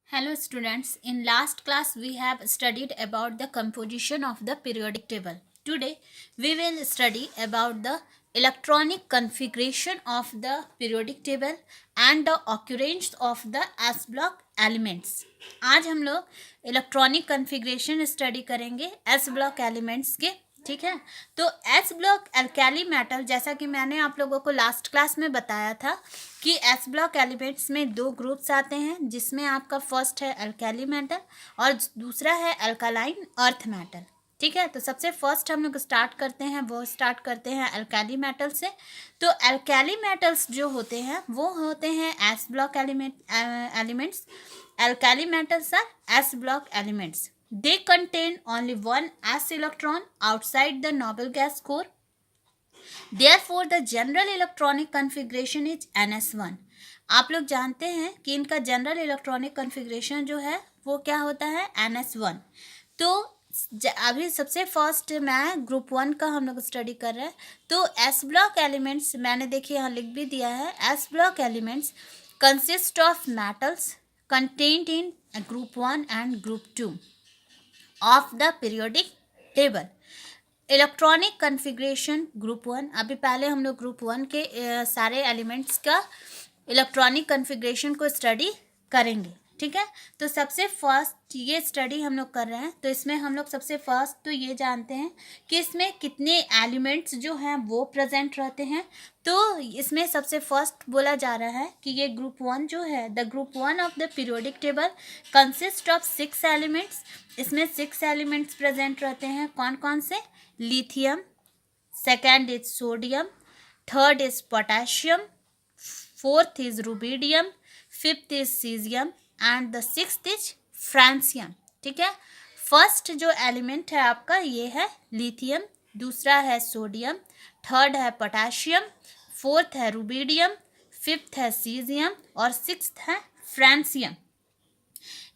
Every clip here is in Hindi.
Hello students, in last class we have studied about the composition of the periodic table. Today we will study about the electronic configuration of the periodic table and the occurrence of the S block elements. आज हम लोग इलेक्ट्रॉनिक कन्फिग्रेशन स्टडी करेंगे एस ब्लॉक एलिमेंट्स के। ठीक है, तो एस ब्लॉक एल्कैली मेटल, जैसा कि मैंने आप लोगों को लास्ट क्लास में बताया था कि एस ब्लॉक एलिमेंट्स में दो ग्रुप्स आते हैं, जिसमें आपका फर्स्ट है अल्कैली मेटल और दूसरा है अल्कालाइन अर्थ मेटल। ठीक है, तो सबसे फर्स्ट हम लोग स्टार्ट करते हैं अल्कैली मेटल से। तो अल्कैली मेटल्स जो होते हैं वो होते हैं S block elements. Alkali metals are S block elements. They contain only one s electron outside the noble gas core. Therefore, the general electronic configuration is ns1. आप लोग जानते हैं कि इनका जनरल इलेक्ट्रॉनिक कन्फिग्रेशन जो है वो क्या होता है, ns1. तो अभी सबसे फर्स्ट मैं ग्रुप 1 का हम लोग स्टडी कर रहे हैं। तो एस ब्लॉक एलिमेंट्स मैंने देखिए यहाँ लिख भी दिया है। S block elements consist of metals contained in group 1 and group 2 of the periodic table. Electronic configuration group 1, अभी पहले हम लोग ग्रुप 1 के सारे एलिमेंट्स का इलेक्ट्रॉनिक कन्फिग्रेशन को स्टडी करेंगे। ठीक है, तो सबसे फर्स्ट ये स्टडी हम लोग कर रहे हैं। तो इसमें हम लोग सबसे फर्स्ट तो ये जानते हैं कि इसमें कितने एलिमेंट्स जो हैं वो प्रेजेंट रहते हैं। तो इसमें सबसे फर्स्ट बोला जा रहा है कि ये ग्रुप 1 जो है, the group 1 of the periodic table consist of 6 elements. इसमें 6 एलिमेंट्स प्रेजेंट रहते हैं। कौन कौन से? Lithium, second is sodium, third is potassium, fourth is rubidium, fifth is caesium and the sixth is francium. ठीक है, फर्स्ट जो एलिमेंट है आपका ये है लिथियम, दूसरा है सोडियम, थर्ड है पोटेशियम, फोर्थ है रुबिडियम, फिफ्थ है सीजियम और सिक्स्थ है फ्रांसियम।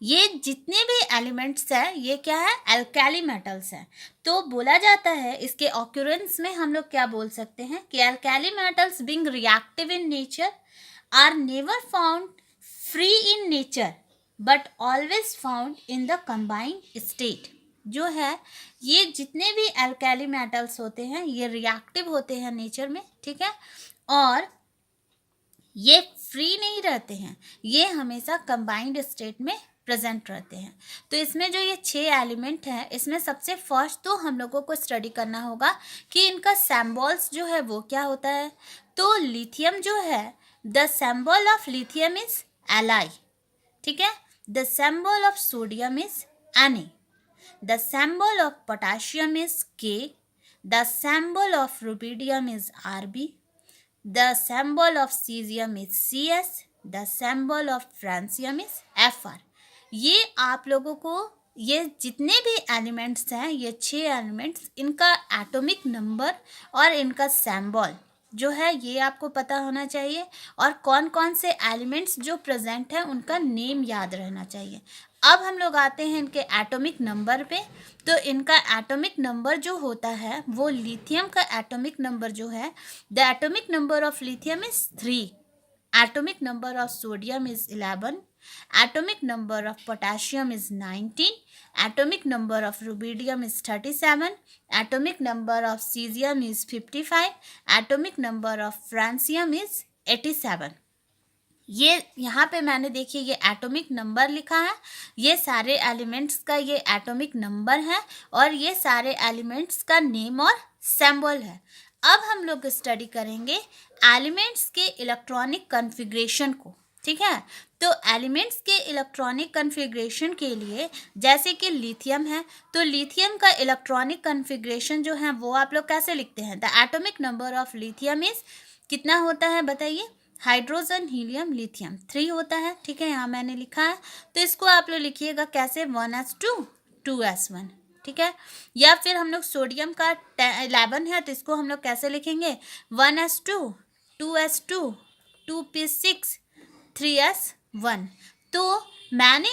ये जितने भी एलिमेंट्स हैं ये क्या है, अल्कैली मेटल्स हैं। तो बोला जाता है इसके ऑक्यूरेंस में हम लोग क्या बोल सकते हैं कि alkali metals being reactive in nature are never found free in nature but always found in the combined state. जो है ये जितने भी अल्कैली मेटल्स होते हैं ये रिएक्टिव होते हैं नेचर में। ठीक है, और ये फ्री नहीं रहते हैं, ये हमेशा कंबाइंड स्टेट में प्रेजेंट रहते हैं। तो इसमें जो ये 6 एलिमेंट हैं इसमें सबसे फर्स्ट तो हम लोगों को स्टडी करना होगा कि इनका सिंबल्स जो है वो क्या होता है। तो लिथियम जो है, the symbol of lithium is Li. ठीक है, the symbol of sodium is Na, the symbol of potassium is K, the symbol of rubidium is Rb, the symbol of cesium is CS, the symbol of francium is Fr. ये आप लोगों को ये जितने भी एलिमेंट्स हैं ये 6 एलिमेंट्स, इनका एटॉमिक नंबर और इनका सिंबल जो है ये आपको पता होना चाहिए, और कौन कौन से एलिमेंट्स जो प्रेजेंट हैं उनका नेम याद रहना चाहिए। अब हम लोग आते हैं इनके एटॉमिक नंबर पे। तो इनका एटॉमिक नंबर जो होता है वो लिथियम का एटॉमिक नंबर जो है, the atomic number of lithium is 3, atomic number of sodium is 11, atomic number of potassium is 19, atomic number of rubidium is 37, atomic number of caesium is 55, atomic number of francium is 87। ये यहाँ पे मैंने देखिए ये एटॉमिक नंबर लिखा है, ये सारे एलिमेंट्स का ये एटॉमिक नंबर है और ये सारे एलिमेंट्स का नेम और सिंबल है। अब हम लोग स्टडी करेंगे एलिमेंट्स के इलेक्ट्रॉनिक कन्फिग्रेशन को। ठीक है, तो एलिमेंट्स के इलेक्ट्रॉनिक कन्फिग्रेशन के लिए जैसे कि लिथियम है, तो लिथियम का इलेक्ट्रॉनिक कन्फिग्रेशन जो है वो आप लोग कैसे लिखते हैं, the atomic number of lithium is कितना होता है बताइए, हाइड्रोजन हीलियम लिथियम 3 होता है। ठीक है, यहाँ मैंने लिखा है, तो इसको आप लोग लिखिएगा कैसे, 1s2 2s1। ठीक है, या फिर हम लोग सोडियम का 11 है तो इसको हम लोग कैसे लिखेंगे, 1s2 2s2 2p6 3s1। तो मैंने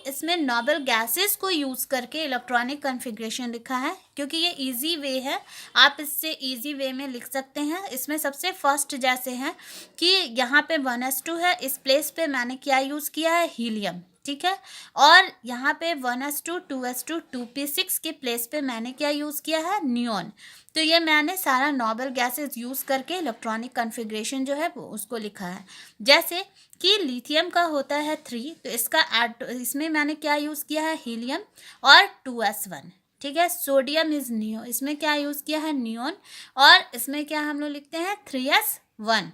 इसमें नोबल गैसेस को यूज़ करके इलेक्ट्रॉनिक कन्फिग्रेशन लिखा है क्योंकि ये इजी वे है, आप इससे इजी वे में लिख सकते हैं। इसमें सबसे फर्स्ट जैसे है कि यहाँ पे 1s2 है, इस प्लेस पे मैंने क्या यूज़ किया है, हीलियम। ठीक है। और यहाँ पे 1s2 2s2 2p6 के प्लेस पे मैंने क्या यूज़ किया है, नियॉन। तो ये मैंने सारा नोबल गैसेस यूज़ करके इलेक्ट्रॉनिक कन्फिग्रेशन जो है वो उसको लिखा है। जैसे कि लिथियम का होता है 3, तो इसमें मैंने क्या यूज़ किया है, हीलियम और 2s1, ठीक है। सोडियम इज नियो, इसमें क्या यूज़ किया है, नियॉन, और इसमें क्या हम लोग लिखते हैं 3s1।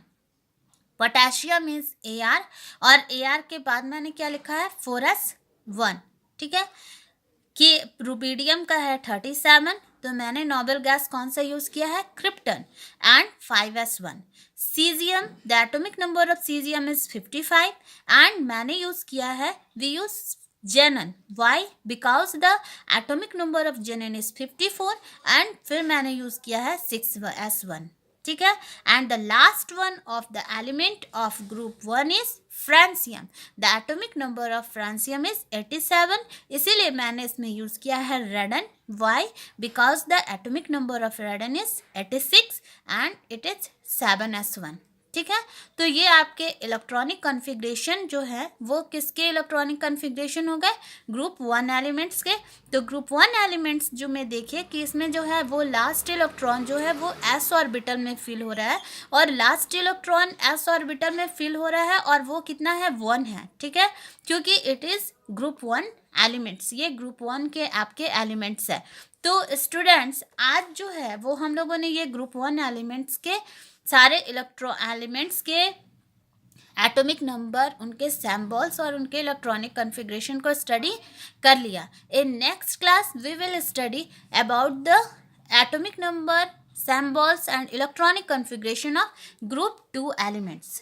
पोटेशियम इज Ar, और Ar के बाद मैंने क्या लिखा है, 4s1, ठीक है। कि रुबीडियम का है 37, तो मैंने नोबल गैस कौन सा यूज़ किया है, krypton, and 5s1। Caesium, the atomic number of caesium is 55, and मैंने यूज़ किया है, we use xenon, why, because the atomic number of xenon is 54, and फिर मैंने यूज़ किया है 6s1, ठीक है। And the last one of the element of group 1 is francium, the atomic number of francium is 87, इसीलिए मैंने इसमें यूज किया है radon, why, because the atomic number of रेडन is 86 and it is 7s1, ठीक है। तो ये आपके इलेक्ट्रॉनिक कॉन्फ़िगरेशन जो है वो किसके इलेक्ट्रॉनिक कॉन्फ़िगरेशन हो गए, ग्रुप 1 एलिमेंट्स के। तो ग्रुप 1 एलिमेंट्स जो में देखिए कि इसमें जो है वो लास्ट इलेक्ट्रॉन जो है वो s ऑर्बिटल में फिल हो रहा है, और लास्ट इलेक्ट्रॉन s ऑर्बिटल में फिल हो रहा है, और वो कितना है, 1 है, ठीक है, क्योंकि इट इज़ ग्रुप 1 एलिमेंट्स, ये ग्रुप 1 के आपके एलिमेंट्स है। तो स्टूडेंट्स आज जो है वो हम लोगों ने ये ग्रुप 1 एलिमेंट्स के सारे एलिमेंट्स के एटॉमिक नंबर, उनके सिंबल्स और उनके इलेक्ट्रॉनिक कॉन्फ़िगरेशन को स्टडी कर लिया। In next class we will study about the atomic number, symbols and electronic configuration of group 2 elements.